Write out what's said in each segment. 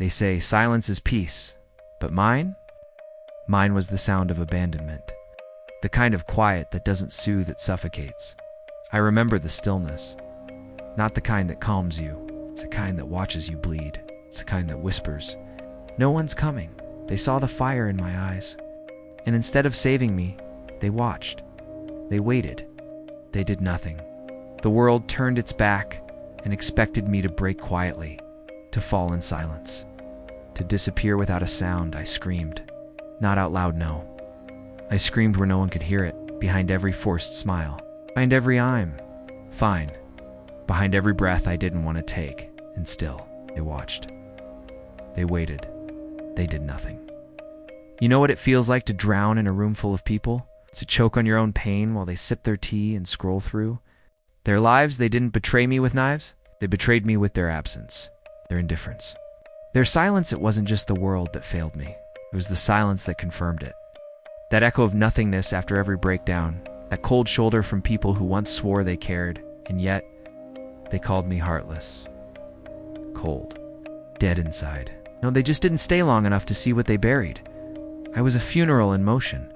They say silence is peace, but mine was the sound of abandonment. The kind of quiet that doesn't soothe, it suffocates. I remember the stillness. Not the kind that calms you. It's the kind that watches you bleed. It's the kind that whispers, "No one's coming." They saw the fire in my eyes. And instead of saving me, they watched. They waited. They did nothing. The world turned its back and expected me to break quietly, to fall in silence, to disappear without a sound. I screamed. Not out loud, no. I screamed where no one could hear it, behind every forced smile, behind every "I'm fine," behind every breath I didn't want to take. And still, they watched. They waited. They did nothing. You know what it feels like to drown in a room full of people? To choke on your own pain while they sip their tea and scroll through? Their lives, they didn't betray me with knives. They betrayed me with their absence, their indifference. Their silence, it wasn't just the world that failed me. It was the silence that confirmed it. That echo of nothingness after every breakdown, that cold shoulder from people who once swore they cared, and yet they called me heartless, cold, dead inside. No, they just didn't stay long enough to see what they buried. I was a funeral in motion,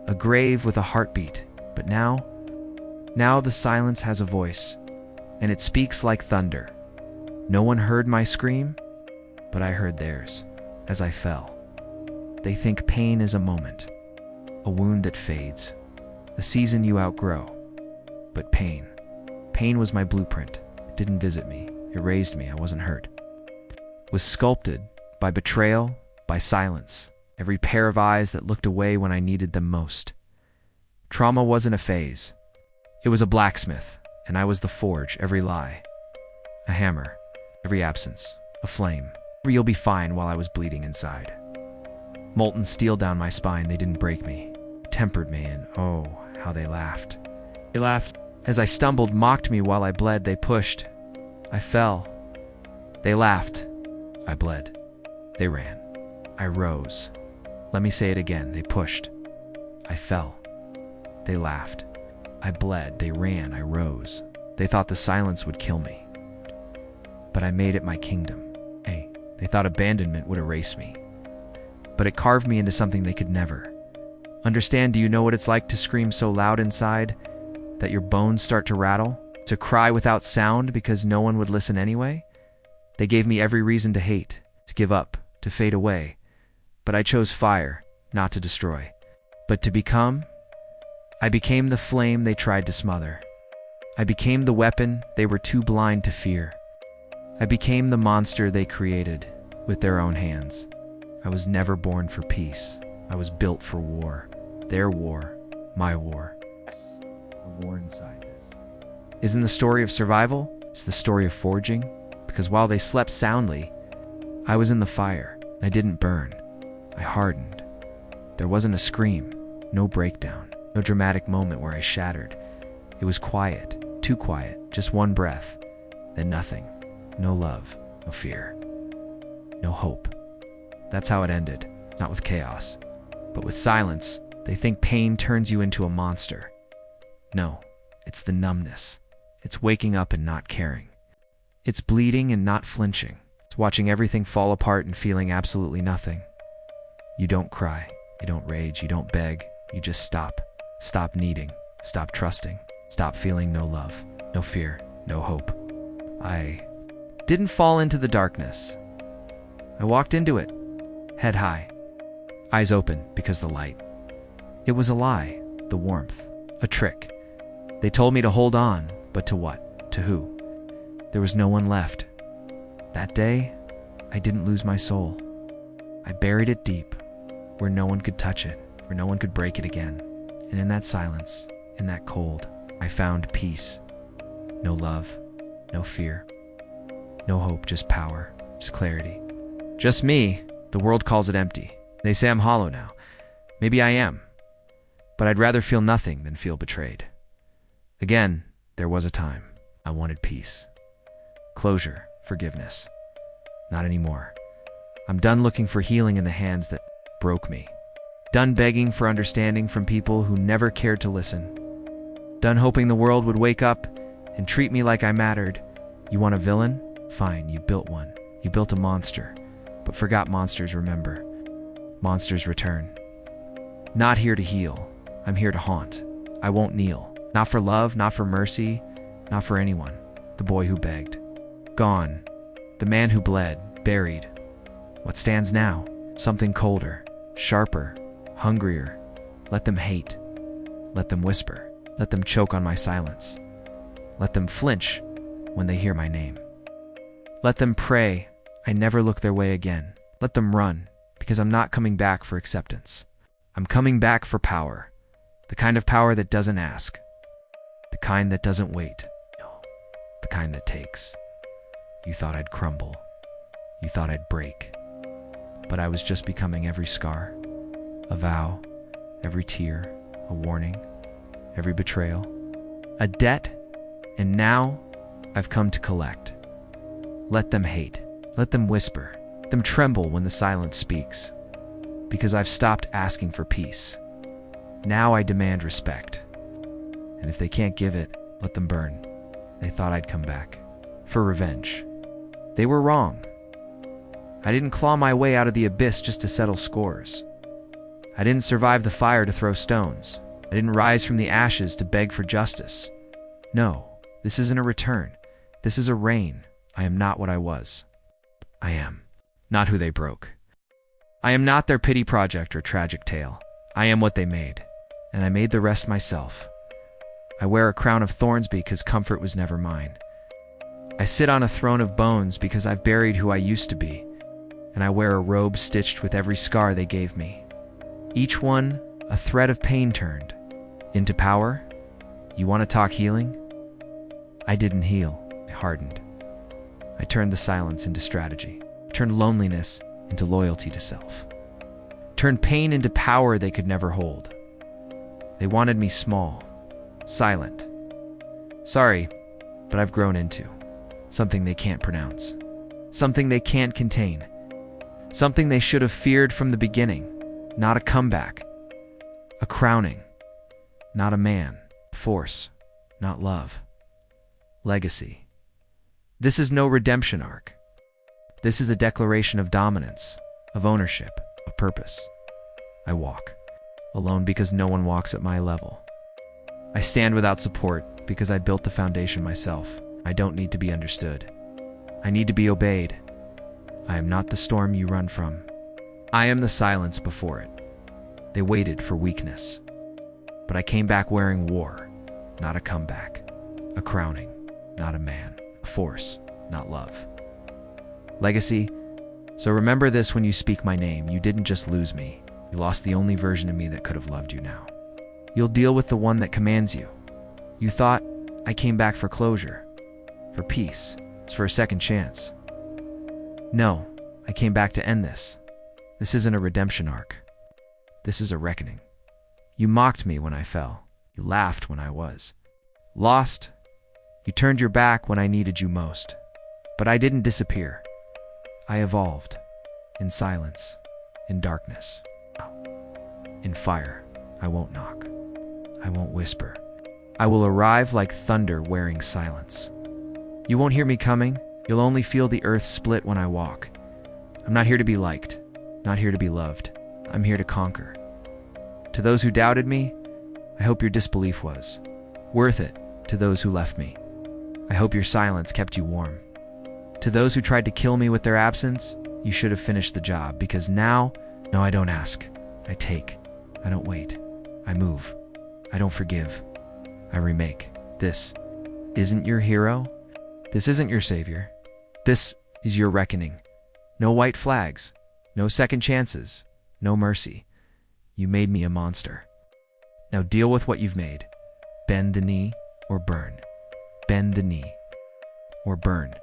a grave with a heartbeat. But now the silence has a voice, and it speaks like thunder. No one heard my scream, but I heard theirs as I fell. They think pain is a moment, a wound that fades, a season you outgrow. But pain was my blueprint. It didn't visit me. It raised me. I wasn't hurt. It was sculpted by betrayal, by silence. Every pair of eyes that looked away when I needed them most. Trauma wasn't a phase. It was a blacksmith, and I was the forge, every lie. A hammer, every absence, a flame. You'll be fine while I was bleeding inside. Molten steel down my spine, they didn't break me. Tempered me, and oh, how they laughed. They laughed. As I stumbled, mocked me while I bled, they pushed. I fell. They laughed. I bled. They ran. I rose. Let me say it again. They pushed. I fell. They laughed. I bled. They ran. I rose. They thought the silence would kill me. But I made it my kingdom. Hey, they thought abandonment would erase me. But it carved me into something they could never. Understand, do you know what it's like to scream so loud inside that your bones start to rattle? To cry without sound because no one would listen anyway? They gave me every reason to hate, to give up, to fade away. But I chose fire, not to destroy, but to become. I became the flame they tried to smother. I became the weapon they were too blind to fear. I became the monster they created with their own hands. I was never born for peace. I was built for war. Their war, my war. A war inside this. Isn't the story of survival? It's the story of forging. Because while they slept soundly, I was in the fire. I didn't burn. I hardened. There wasn't a scream, no breakdown, no dramatic moment where I shattered. It was quiet, too quiet, just one breath, then nothing. No love, no fear, no hope. That's how it ended, not with chaos, but with silence. They think pain turns you into a monster. No, it's the numbness. It's waking up and not caring. It's bleeding and not flinching. It's watching everything fall apart and feeling absolutely nothing. You don't cry, you don't rage, you don't beg, you just stop. Stop needing, stop trusting, stop feeling no love, no fear, no hope. I didn't fall into the darkness. I walked into it, head high, eyes open because the light. It was a lie, the warmth, a trick. They told me to hold on, but to what? To who? There was no one left. That day, I didn't lose my soul. I buried it deep, where no one could touch it, where no one could break it again. And in that silence, in that cold, I found peace. No love, no fear, no hope, just power, just clarity. Just me. The world calls it empty. They say I'm hollow now. Maybe I am. But I'd rather feel nothing than feel betrayed. Again, there was a time I wanted peace. Closure, forgiveness. Not anymore. I'm done looking for healing in the hands that broke me. Done begging for understanding from people who never cared to listen. Done hoping the world would wake up and treat me like I mattered. You want a villain? Fine, you built one. You built a monster. but forgot monsters remember. Monsters return. Not here to heal, I'm here to haunt. I won't kneel. Not for love, not for mercy, not for anyone. The boy who begged. Gone. The man who bled, buried. What stands now? Something colder, sharper, hungrier. Let them hate. Let them whisper. Let them choke on my silence. Let them flinch when they hear my name. Let them pray I never look their way again. Let them run, because I'm not coming back for acceptance. I'm coming back for power. The kind of power that doesn't ask. The kind that doesn't wait. The kind that takes. You thought I'd crumble. You thought I'd break. But I was just becoming every scar, a vow, every tear, a warning, every betrayal, a debt, and now I've come to collect. Let them hate. Let them whisper. Let them tremble when the silence speaks. Because I've stopped asking for peace. Now I demand respect. And if they can't give it, let them burn. They thought I'd come back. For revenge. They were wrong. I didn't claw my way out of the abyss just to settle scores. I didn't survive the fire to throw stones. I didn't rise from the ashes to beg for justice. No, this isn't a return. This is a reign. I am not what I was. I am not who they broke. I am not their pity project or tragic tale. I am what they made, and I made the rest myself. I wear a crown of thorns because comfort was never mine. I sit on a throne of bones because I've buried who I used to be, and I wear a robe stitched with every scar they gave me. Each one a thread of pain turned into power. You want to talk healing? I didn't heal, I hardened. I turned the silence into strategy, turned loneliness into loyalty to self, turned pain into power they could never hold. They wanted me small, silent. Sorry, but I've grown into something they can't pronounce, something they can't contain, something they should have feared from the beginning. Not a comeback, a crowning, not a man, force, not love, legacy. This is no redemption arc. This is a declaration of dominance, of ownership, of purpose. I walk, alone because no one walks at my level. I stand without support because I built the foundation myself. I don't need to be understood. I need to be obeyed. I am not the storm you run from. I am the silence before it. They waited for weakness. But I came back wearing war, not a comeback. A crowning, not a man. A force, not love. Legacy. So remember this when you speak my name. You didn't just lose me. You lost the only version of me that could have loved you now. You'll deal with the one that commands you. You thought I came back for closure, for peace, for a second chance. No, I came back to end this. This isn't a redemption arc. This is a reckoning. You mocked me when I fell. You laughed when I was lost. You turned your back when I needed you most. But I didn't disappear. I evolved. In silence. In darkness. In fire. I won't knock. I won't whisper. I will arrive like thunder wearing silence. You won't hear me coming. You'll only feel the earth split when I walk. I'm not here to be liked. Not here to be loved. I'm here to conquer. To those who doubted me, I hope your disbelief was worth it. To those who left me, I hope your silence kept you warm. To those who tried to kill me with their absence, you should have finished the job, because now, no, I don't ask. I take. I don't wait. I move. I don't forgive. I remake. This isn't your hero. This isn't your savior. This is your reckoning. No white flags. No second chances. No mercy. You made me a monster. Now deal with what you've made. Bend the knee or burn. Bend the knee or burn.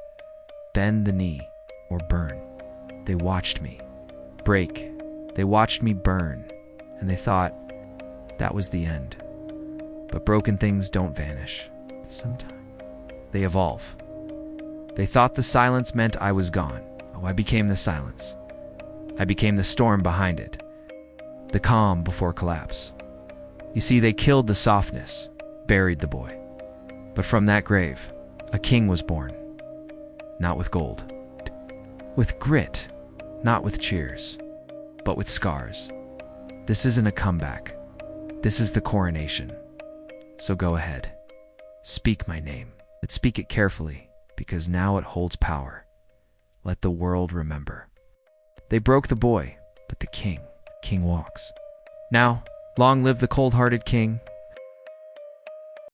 Bend the knee or burn. They watched me break. They watched me burn. And they thought that was the end. But broken things don't vanish. Sometimes they evolve. They thought the silence meant I was gone. Oh, I became the silence. I became the storm behind it. The calm before collapse. You see, they killed the softness, buried the boy. But from that grave, a king was born. Not with gold. With grit. not with cheers, but with scars. This isn't a comeback. This is the coronation. So go ahead. Speak my name, but speak it carefully, because now it holds power. Let the world remember. They broke the boy, but the king walks. Now, long live the cold-hearted king.